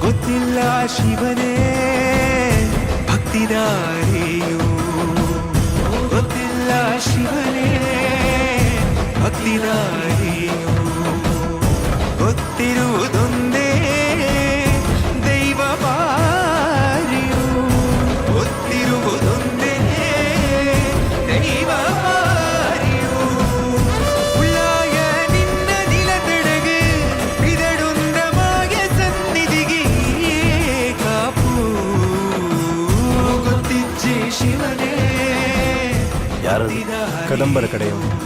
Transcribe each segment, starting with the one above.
ಗೊತ್ತಿಲ್ಲ ಶಿವನೇ ಭಕ್ತಿದಾರಿಯು, ಗೊತ್ತಿಲ್ಲ ಶಿವನೇ ಭಕ್ತಿದಾರಿಯು, ಗೊತ್ತಿರುವುದೊಂದೇ ದೈವ ಬಾರಿಯು, ಗೊತ್ತಿರುವುದೊಂದೇ ದೈವ ಬಾರಿಯು. ಉಳ್ಳಾಯ ನಿನ್ನ ನಿಲತೆಡೆಗೆ ಬಿದಡುಂದ ಮಾಯ ಸನ್ನಿಧಿಗೆ ಕಾಪು, ಗೊತ್ತಿಜ್ಜೆ ಶಿವನೇ. ಯಾರು ಕದಂಬರ ಕಡೆಯವರು?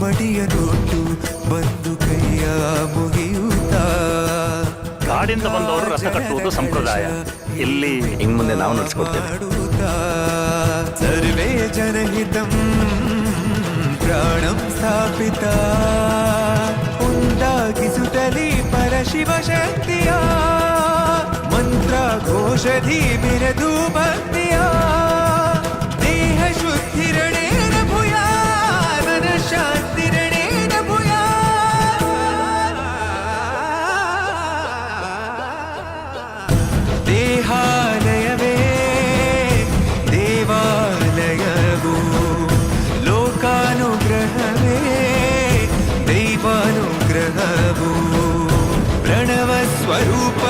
ಮಡಿಯನೊಟ್ಟು ಬಂದು ಕೈಯ ಮುಗಿಯುತ್ತಾ, ಕಾಡಿಂದ ಬಂದವರು ರಥ ಕಟ್ಟುವುದು ಸಂಪ್ರದಾಯ. ಇಲ್ಲಿ ಇನ್ನು ಮುಂದೆ ನಾವು ನಡೆಸ್ಕೊಡ್ತೇವೆ. ಸರ್ವೇ ಜನಹಿತಂ ಪ್ರಾಣಂ ಸ್ಥಾಪಿತ, ಉಂಟಾಗಿಸುತ್ತಲಿ ಪರಶಿವ ಶಕ್ತಿಯ ಮಂತ್ರ ಘೋಷಧಿ ಮೆರೆದು ಭಕ್ತಿಯ, ದೇಹ ಶುದ್ಧಿರಣೇನ ಭೂಯಾ ಮನ ಶಾಂತಿರಣೇನ ಭೂಯಾ. ದೇಹಾಲಯವೇ ದೇವಾಲಯವು, ಲೋಕಾನುಗ್ರಹವೇ ದೈವಾನುಗ್ರಹವು, ಪ್ರಣವ ಸ್ವರೂಪ